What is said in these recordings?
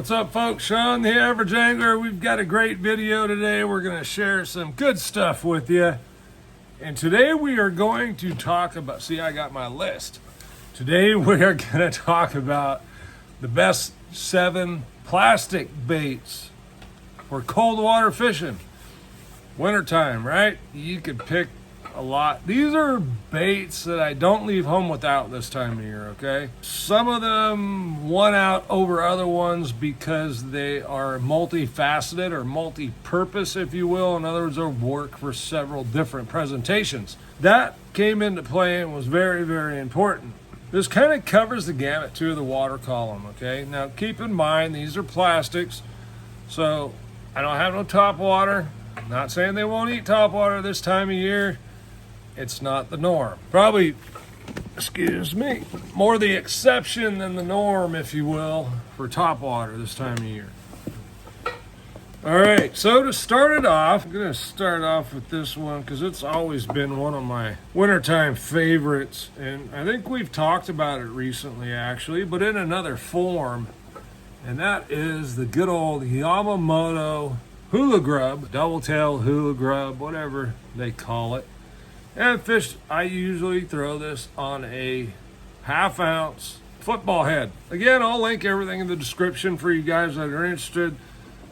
What's up, folks? Sean, the Average Angler. We've got a great video today. We're going to share some good stuff with you. And today we are going to talk about, see, I got my list. Today we are going to talk about the best 7 plastic baits for cold water fishing. Wintertime, right? You could pick a lot. These are baits that I don't leave home without this time of year, okay? Some of them won out over other ones because they are multifaceted or multi-purpose, if you will. In other words, they'll work for several different presentations. That came into play and was very, very important. This kind of covers the gamut too of the water column, okay? Now keep in mind, these are plastics, so I don't have no top water. Not saying they won't eat top water this time of year. It's not the norm. Probably, excuse me, more the exception than the norm, if you will, for top water this time of year. All right, so to start it off, I'm gonna start off with this one because it's always been one of my wintertime favorites. And I think we've talked about it recently, actually, but in another form. And that is the good old Yamamoto Hula Grub, double tail Hula Grub, whatever they call it. And fish, I usually throw this on a 1/2 ounce football head. Again, I'll link everything in the description for you guys that are interested.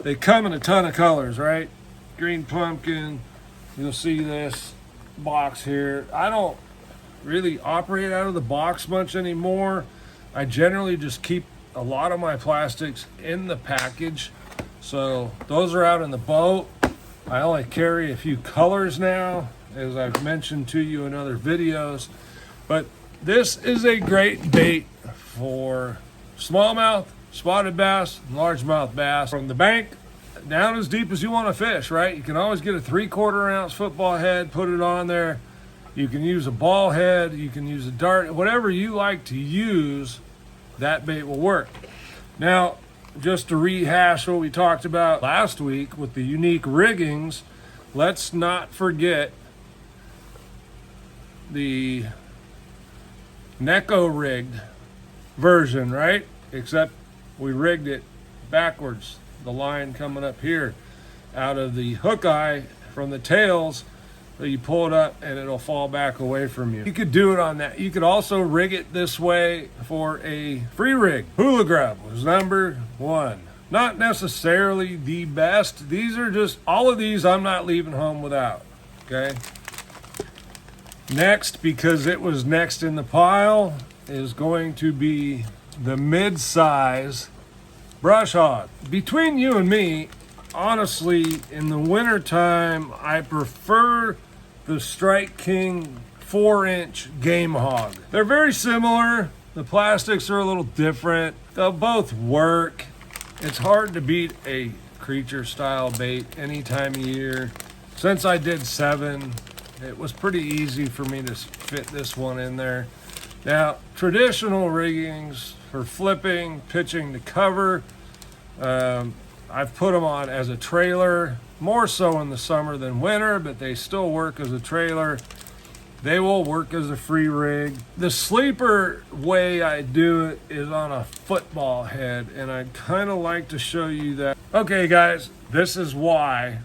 They come in a ton of colors, right? Green pumpkin, you'll see this box here. I don't really operate out of the box much anymore. I generally just keep a lot of my plastics in the package. So those are out in the boat. I only carry a few colors now, as I've mentioned to you in other videos. But this is a great bait for smallmouth, spotted bass, and largemouth bass. From the bank down as deep as you want to fish, right? You can always get a 3/4 ounce football head, put it on there. You can use a ball head, you can use a dart, whatever you like to use, that bait will work. Now, just to rehash what we talked about last week with the unique riggings, let's not forget the Neko rigged version, right? Except we rigged it backwards, the line coming up here out of the hook eye from the tails, so you pull it up and it'll fall back away from you. You could do it on that. You could also rig it this way for a free rig. Hula Grub was number 1. Not necessarily the best. These are just, all of these I'm not leaving home without, okay? Next, because it was next in the pile, is going to be the Midsize Brush Hog. Between you and me, honestly, in the wintertime, I prefer the Strike King 4-inch Game Hog. They're very similar. The plastics are a little different. They'll both work. It's hard to beat a creature style bait any time of year. Since I did 7, it was pretty easy for me to fit this one in there. Now, traditional riggings for flipping, pitching to cover, I've put them on as a trailer, more so in the summer than winter, but they still work as a trailer. They will work as a free rig. The sleeper way I do it is on a football head, and I'd kind of like to show you that. Okay, guys, this is why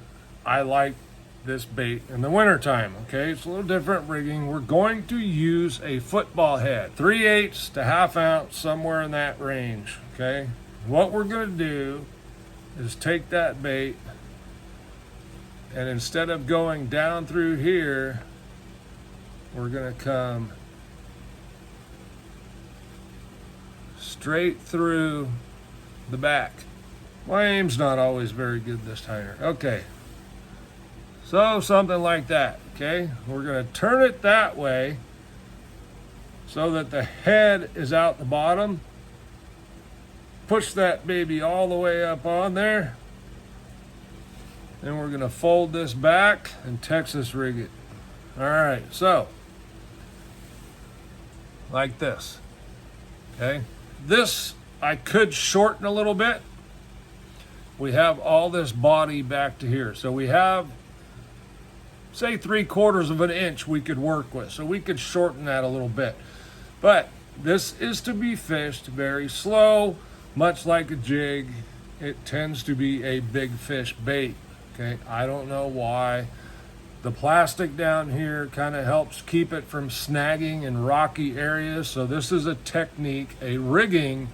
I like this bait in the wintertime, okay? It's a little different rigging. We're going to use a football head, 3/8 to 1/2 ounce, somewhere in that range, okay? What we're gonna do is take that bait, and instead of going down through here, we're gonna come straight through the back. My aim's not always very good this time. Okay. So something like that, okay? We're gonna turn it that way so that the head is out the bottom. Push that baby all the way up on there. Then we're gonna fold this back and Texas rig it. All right, so like this, okay? This I could shorten a little bit. We have all this body back to here. So we have, say, 3/4 of an inch we could work with. So we could shorten that a little bit. But this is to be fished very slow, much like a jig. it tends to be a big fish bait. Okay, I don't know why. The plastic down here kind of helps keep it from snagging in rocky areas. So this is a technique, a rigging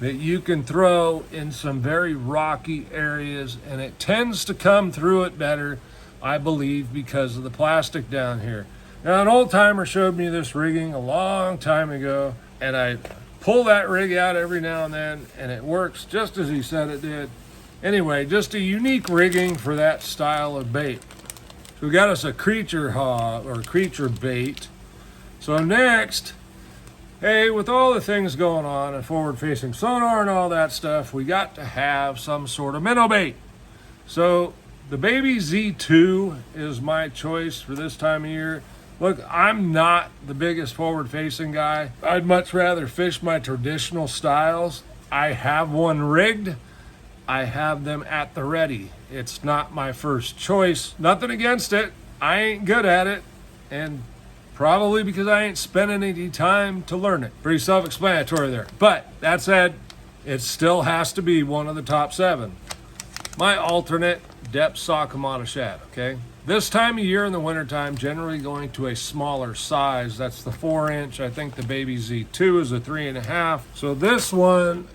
that you can throw in some very rocky areas, and it tends to come through it better, I believe, because of the plastic down here. Now, an old timer showed me this rigging a long time ago, and I pull that rig out every now and then, and it works just as he said it did. Anyway, just a unique rigging for that style of bait. So we got us a creature hog or creature bait. So next, hey, with all the things going on and forward-facing sonar and all that stuff, we got to have some sort of minnow bait. So the baby Z2 is my choice for this time of year. Look, I'm not the biggest forward-facing guy. I'd much rather fish my traditional styles. I have one rigged. I have them at the ready. It's not my first choice. Nothing against it. I ain't good at it. And probably because I ain't spending any time to learn it. Pretty self-explanatory there. But that said, it still has to be one of the top 7. My alternate, depth Yamamoto shad, okay? This time of year in the wintertime, generally going to a smaller size. That's the 4-inch. I think the baby Z2 is a 3.5. So this one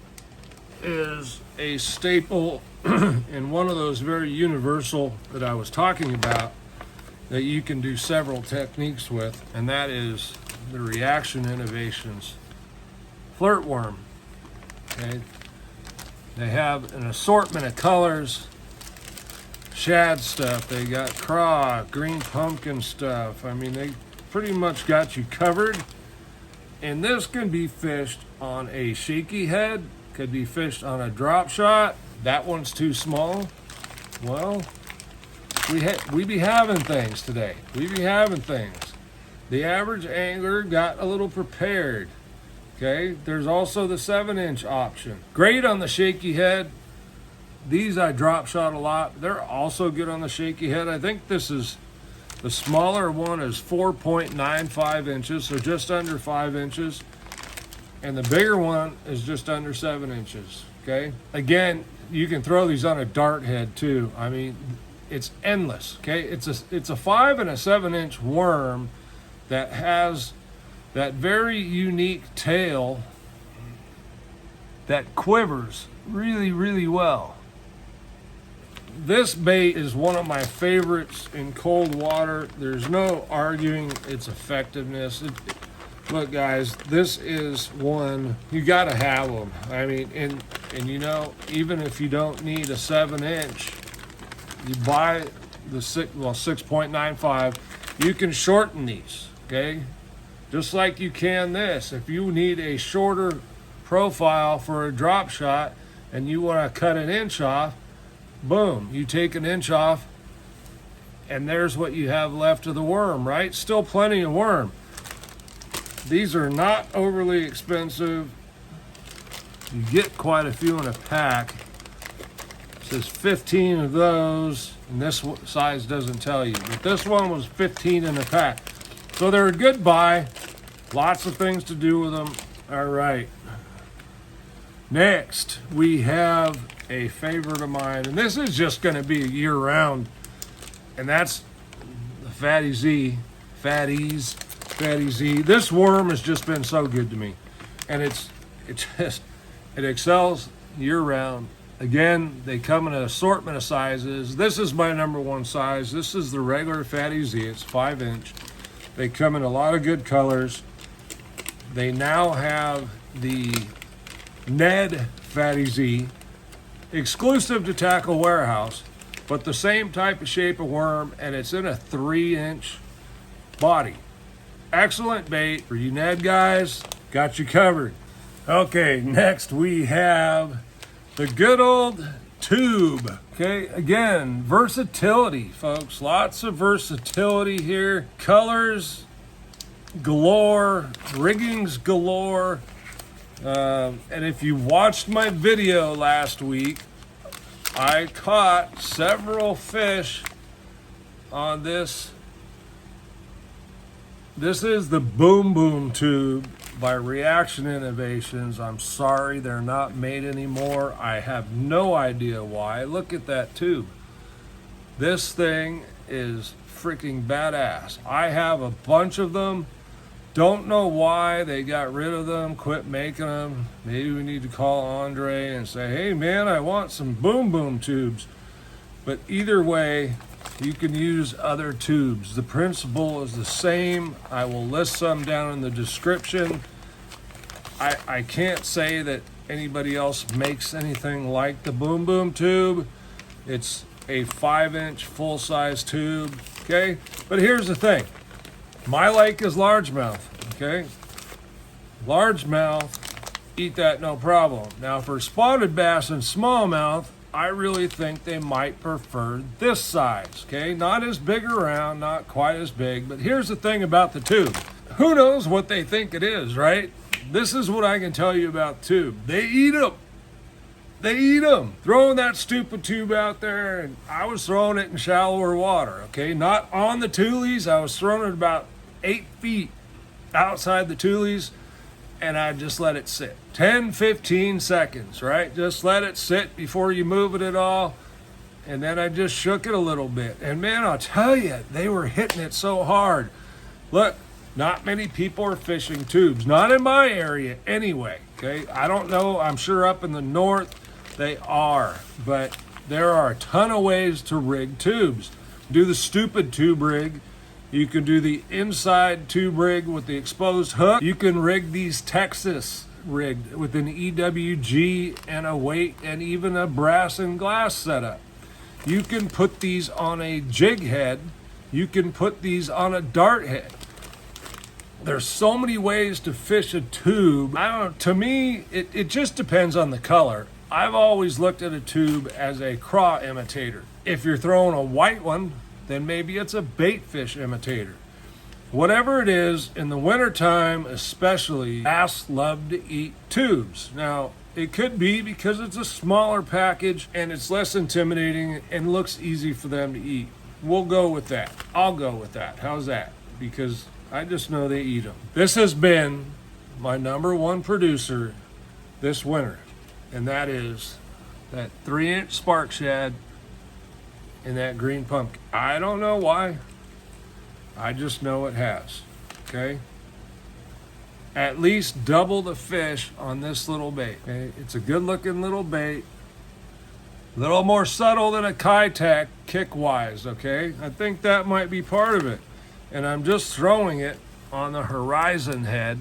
is a staple in one of those very universal that I was talking about that you can do several techniques with, and that is the Reaction Innovations Flirt worm. Okay, they have an assortment of colors, shad stuff, they got craw, green pumpkin stuff. I mean, they pretty much got you covered. And this can be fished on a shaky head, could be fished on a drop shot. That one's too small. Well, we be having things today. We be having things. The average angler got a little prepared. Okay, there's also the 7-inch option. Great on the shaky head. These I drop shot a lot. They're also good on the shaky head. I think this is, the smaller one is 4.95 inches, so just under 5 inches. And the bigger one is just under 7 inches, okay? Again, you can throw these on a dart head too. I mean, it's endless, okay? It's a 5 and a 7-inch worm that has that very unique tail that quivers really, really well. This bait is one of my favorites in cold water. There's no arguing its effectiveness. Look, guys, this is one, you gotta have them. I mean, and you know, even if you don't need a 7-inch, you buy the 6.95, you can shorten these, okay? Just like you can this. If you need a shorter profile for a drop shot and you wanna cut an inch off, boom, you take an inch off and there's what you have left of the worm, right? Still plenty of worm. These are not overly expensive. You get quite a few in a pack. It says 15 of those, and this size doesn't tell you, but this one was 15 in a pack. So they're a good buy. Lots of things to do with them. All right. Next, we have a favorite of mine, and this is just going to be year-round, and that's the FattyZ, FattyZ. This worm has just been so good to me, and it excels year-round. Again, they come in an assortment of sizes. This is my #1 size. This is the regular FattyZ. It's 5-inch. They come in a lot of good colors. They now have the Ned FattyZ, exclusive to Tackle Warehouse, but the same type of shape of worm, and it's in a 3-inch body. Excellent bait for you Ned guys. Got you covered. Okay, next we have the good old tube. Okay, again, versatility, folks. Lots of versatility here. Colors galore, riggings galore. And if you watched my video last week, I caught several fish on this This is the Boom Boom tube by Reaction Innovations. I'm sorry they're not made anymore. I have no idea why. Look at that tube. This thing is freaking badass. I have a bunch of them. Don't know why they got rid of them, quit making them. Maybe we need to call Andre and say, hey man, I want some Boom Boom tubes. But either way, you can use other tubes. The principle is the same. I will list some down in the description. I can't say that anybody else makes anything like the Boom Boom tube. It's a 5-inch full-size tube, okay? But here's the thing. My lake is largemouth, okay? Largemouth, eat that no problem. Now for spotted bass and smallmouth, I really think they might prefer this size, okay? Not as big around, not quite as big, but here's the thing about the tube. Who knows what they think it is, right? This is what I can tell you about tube. They eat them. They eat them. Throwing that stupid tube out there, and I was throwing it in shallower water, okay? Not on the tulies. I was throwing it about 8 feet outside the tulies, and I just let it sit. 10, 15 seconds, right? Just let it sit before you move it at all. And then I just shook it a little bit. And man, I'll tell you, they were hitting it so hard. Look, not many people are fishing tubes. Not in my area anyway, okay? I don't know. I'm sure up in the north they are. But there are a ton of ways to rig tubes. Do the stupid tube rig. You can do the inside tube rig with the exposed hook. You can rig these Texas rigged with an EWG and a weight and even a brass and glass setup. You can put these on a jig head. You can put these on a dart head. There's so many ways to fish a tube. I don't know, to me, it just depends on the color. I've always looked at a tube as a craw imitator. If you're throwing a white one, then maybe it's a bait fish imitator. Whatever it is, in the wintertime especially, bass love to eat tubes. Now, it could be because it's a smaller package and it's less intimidating and looks easy for them to eat. We'll go with that. I'll go with that. How's that? Because I just know they eat them. This has been my #1 producer this winter, and that is that 3-inch spark shad and that green pumpkin. I don't know why. I just know it has, okay? At least double the fish on this little bait, okay? It's a good looking little bait. A little more subtle than a Kai-Tak kick-wise, okay? I think that might be part of it. And I'm just throwing it on the horizon head,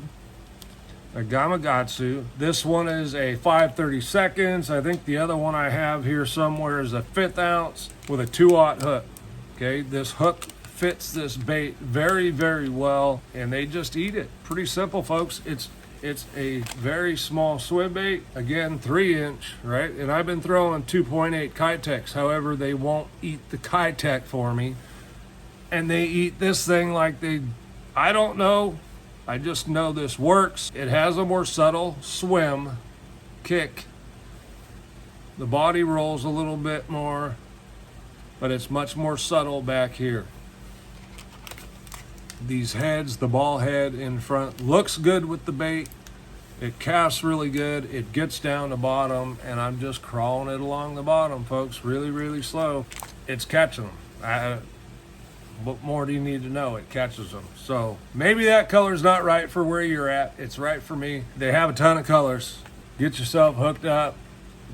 a Gamakatsu. This one is a 5/32. I think the other one I have here somewhere is a 1/5 ounce with a 2/0 hook. Okay, this hook fits this bait very, very well, and they just eat it. Pretty simple, folks. It's a very small swim bait. Again, 3-inch, right? And I've been throwing 2.8 Kai-Taks. However, they won't eat the Kai-Tak for me, and they eat this thing like I don't know. I just know this works. It has a more subtle swim kick. The body rolls a little bit more, but it's much more subtle back here. These heads, the ball head in front, looks good with the bait. It casts really good. It gets down the bottom, and I'm just crawling it along the bottom, folks, really, really slow. It's catching them. What more do you need to know? It catches them. So maybe that color's not right for where you're at. It's right for me. They have a ton of colors. Get yourself hooked up.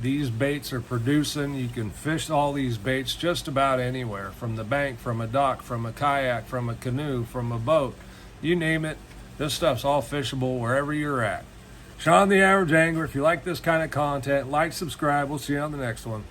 These baits are producing. You can fish all these baits just about anywhere, from the bank, from a dock, from a kayak, from a canoe, from a boat. You name it. This stuff's all fishable wherever you're at. Sean the Average Angler. If you like this kind of content, like, subscribe. We'll see you on the next one.